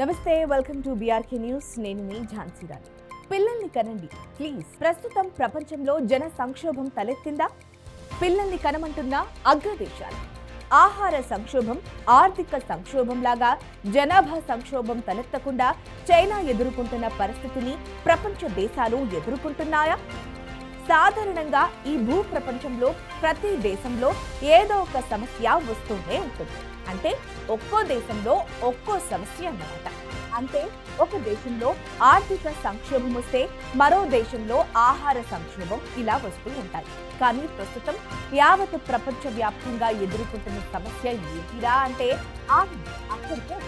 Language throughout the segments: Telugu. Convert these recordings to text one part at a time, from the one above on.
నమస్తే, వెల్కమ్ టు బీఆర్కే న్యూస్. నేను మీ ఝాన్సీ రాణి. పిల్లల్ని కనండి ప్లీజ్. ప్రస్తుతం ప్రపంచంలో జన సంక్షోభం తలెత్తిందా? పిల్లల్ని కనమంటున్న అగ్రదేశాలు. ఆహార సంక్షోభం, ఆర్థిక సంక్షోభం లాగా జనాభా సంక్షోభం తలెత్తకుండా చైనా ఎదుర్కొంటున్న పరిస్థితిని ప్రపంచ దేశాలు ఎదుర్కొంటున్నాయా? సాధారణంగా ఈ భూ ప్రపంచంలో ప్రతి దేశంలో ఏదో ఒక సమస్య వస్తూనే ఉంటుంది. అంటే ఒక్కో దేశంలో ఒక్కో సమస్య అన్నమాట. అంటే ఒక దేశంలో ఆర్థిక సంక్షోభం వస్తే మరో దేశంలో ఆహార సంక్షోభం ఇలా వస్తూ ఉంటాయి. కానీ ప్రస్తుతం యావత్ ప్రపంచ వ్యాప్తంగా ఎదుర్కొంటున్న సమస్య ఏంటిరా అంటే అక్కడికే.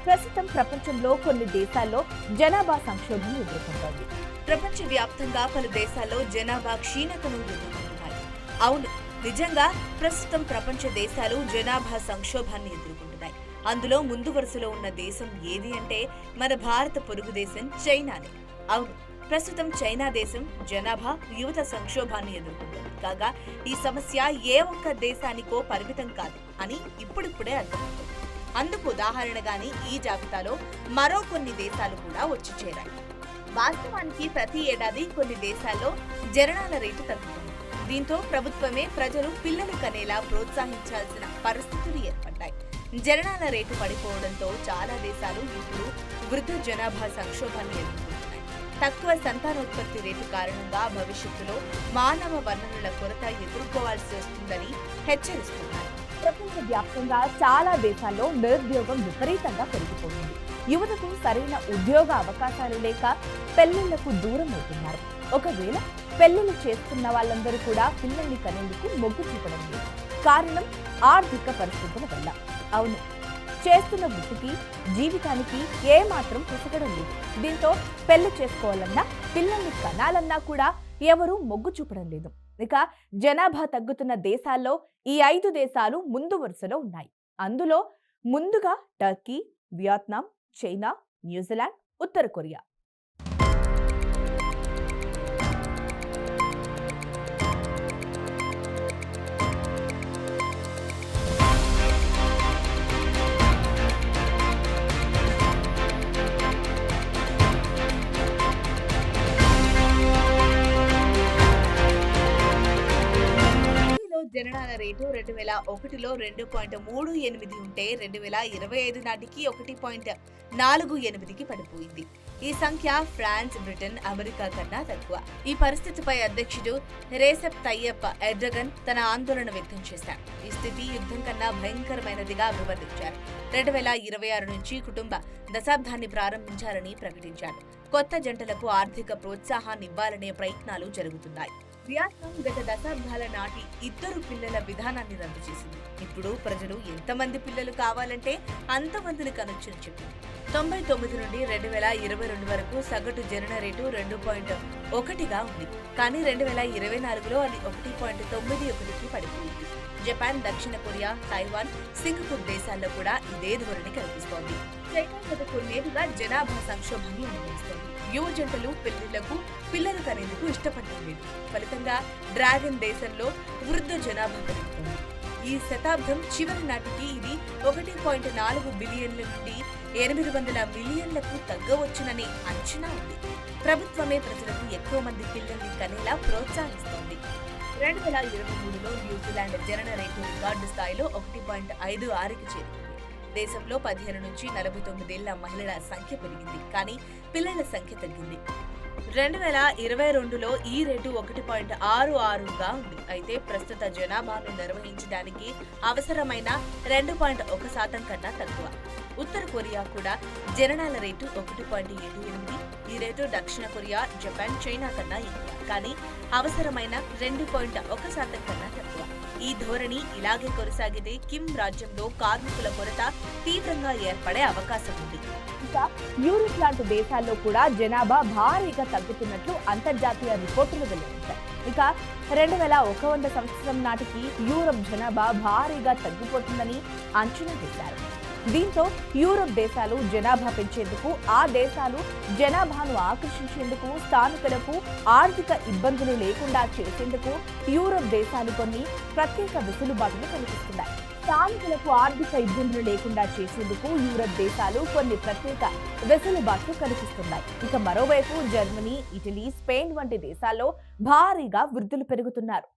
ప్రస్తుతం ప్రపంచంలో కొన్ని దేశాల్లో జనాభా సంక్షోభం ఎదుర్కొంటోంది. ప్రపంచ వ్యాప్తంగా పలు దేశాల్లో జనాభా క్షీణతను ఎదుర్కొంటున్నాయి. అవును, నిజంగా ప్రస్తుతం ప్రపంచ దేశాలు జనాభా సంక్షోభాన్ని ఎదుర్కొంటున్నాయి. అందులో ముందు వరుసలో ఉన్న దేశం ఏది అంటే మన భారత పొరుగు దేశం చైనానే. అవును, ప్రస్తుతం చైనా దేశం జనాభా యువత సంక్షోభాన్ని ఎదుర్కొంటుంది. కాగా ఈ సమస్య ఏ ఒక్క దేశానికో పరిమితం కాదు అని ఇప్పుడిప్పుడే అర్థమవుతుంది. అందుకు ఉదాహరణగానే ఈ జాబితాలో మరో కొన్ని దేశాలు కూడా వచ్చి చేరాయి. వాస్తవానికి ప్రతి ఏడాది కొన్ని దేశాల్లో జననాల రేటు తగ్గుతుంది. దీంతో ప్రభుత్వమే ప్రజలు పిల్లలు కనేలా ప్రోత్సహించాల్సిన పరిస్థితులు ఏర్పడ్డాయి. జననాల రేటు పడిపోవడంతో చాలా దేశాలు ఇప్పుడు వృద్ధ జనాభా సంక్షోభాన్ని ఎదుర్కొంటున్నాయి. తక్కువ సంతానోత్పత్తి రేటు కారణంగా భవిష్యత్తులో మానవ వనరుల కొరత ఎదుర్కోవాల్సి వస్తుందని హెచ్చరిస్తున్నారు. ప్రపంచ వ్యాప్తంగా చాలా దేశాల్లో నిరుద్యోగం విపరీతంగా పెరిగిపోయింది. యువతకు సరైన ఉద్యోగ అవకాశాలు లేక పెళ్లిళ్లకు దూరం అవుతున్నారు. ఒకవేళ పెళ్లిళ్లు చేసుకున్న వాళ్ళందరూ కూడా పిల్లల్ని కనేందుకు మొగ్గు చూపడం లేదు. కారణం ఆర్థిక పరిస్థితుల వల్ల. అవును, చేస్తున్న వృత్తికి జీవితానికి ఏమాత్రం పొసగడం లేదు. దీంతో పెళ్లి చేసుకోవాలన్నా పిల్లల్ని కనాలన్నా కూడా ఎవరూ మొగ్గు చూపడం లేదు. ఇక జనాభా తగ్గుతున్న దేశాల్లో ఈ 5 దేశాలు ముందు వరుసలో ఉన్నాయి. అందులో ముందుగా టర్కీ, వియత్నాం, చైనా, న్యూజిలాండ్, ఉత్తర కొరియా. జననాల రేటు 2001లో 2.38 ఉంటే 2025 నాటికి 1.48కి పడిపోయింది. ఈ సంఖ్య ఫ్రాన్స్, బ్రిటన్, అమెరికా కన్నా తక్కువ. ఈ పరిస్థితిపై అధ్యక్షుడు రేసెప్ తయ్యప్ ఎర్డగన్ తన ఆందోళన వ్యక్తం చేశారు. ఈ స్థితి యుద్ధం కన్నా భయంకరమైనదిగా అభివర్ణించారు. 2026 నుంచి కుటుంబ దశాబ్దాన్ని ప్రారంభించాలని ప్రకటించారు. కొత్త జంటలకు ఆర్థిక ప్రోత్సాహాన్ని ఇవ్వాలనే ప్రయత్నాలు జరుగుతున్నాయి. వియత్నాం గత దశాబ్దాల నాటి 2 పిల్లల విధానాన్ని రద్దు చేసింది. ఇప్పుడు ప్రజలు ఎంతమంది పిల్లలు కావాలంటే అంతమందిని కనొచ్చని చెప్పింది. 99 నుండి 2022 వరకు సగటు జనన రేటు 2.1గా ఉంది. కానీ 2024లో అది 1.91కి పడిపోయింది. జపాన్, దక్షిణ కొరియా, తైవాన్, సింగపూర్ దేశాల్లో కూడా ఇదే ధోరణి కనిపిస్తోంది. చైనా గత కొన్నేళ్లుగా జనాభా సంక్షోభాన్ని అనుభవిస్తోంది. యువ జంటలు పిల్లలు కనేందుకు ఇష్టపడడం లేదు. ఫలితంగా డ్రాగన్ దేశంలో వృద్ధ జనాభా పెరుగుతుంది. ఈ శతాబ్దం చివరి నాటికి ఇది 1.4 బిలియన్ల నుండి 800 మిలియన్లకు తగ్గవచ్చునని అంచనా ఉంది. ప్రభుత్వమే ప్రజలకు ఎక్కువ మంది పిల్లల్ని కనేలా ప్రోత్సహిస్తోంది. 2023లో న్యూజిలాండ్ జనన రేటు రికార్డు స్థాయిలో 1.56కి చేరింది. దేశంలో 15 నుంచి 49 ఏళ్ల మహిళల సంఖ్య పెరిగింది, కానీ పిల్లల సంఖ్య తగ్గింది. 2022లో ఈ రేటు 1.66గా ఉంది. అయితే ప్రస్తుత జనాభాను నిర్వహించడానికి అవసరమైన 2.1% కన్నా తక్కువ. ఉత్తర కొరియా కూడా జననాల రేటు 1.78. ఈ రేటు దక్షిణ కొరియా, జపాన్, చైనా కన్నా ఎక్కువ, కానీ అవసరమైన 2.1% కన్నా తక్కువ. ఈ ధోరణి ఇలాగే కొనసాగితే కిమ్ రాజ్యంలో కార్మికుల కొరత తీవ్రంగా ఏర్పడే అవకాశం ఉంది. ఇక యూరోప్ లాంటి దేశాల్లో కూడా జనాభా భారీగా తగ్గుతున్నట్లు అంతర్జాతీయ రిపోర్టులు వెల్లడించాయి. ఇక 2100 సంవత్సరం నాటికి యూరప్ జనాభా భారీగా తగ్గిపోతుందని అంచనా వేశారు. దీంతో యూరప్ దేశాలు జనాభా పెంచేందుకు, ఆ దేశాలు జనాభాను ఆకర్షించేందుకు, స్థానికులకు ఆర్థిక ఇబ్బందులు లేకుండా చేసేందుకు యూరప్ దేశాలు కొన్ని ప్రత్యేక వెసులుబాటును కల్పిస్తున్నాయి. స్థానికులకు ఆర్థిక ఇబ్బందులు లేకుండా చేసేందుకు యూరప్ దేశాలు కొన్ని ప్రత్యేక వెసులుబాట్లు కల్పిస్తున్నాయి. ఇక మరోవైపు జర్మనీ, ఇటలీ, స్పెయిన్ వంటి దేశాల్లో భారీగా వృద్ధులు పెరుగుతున్నారు.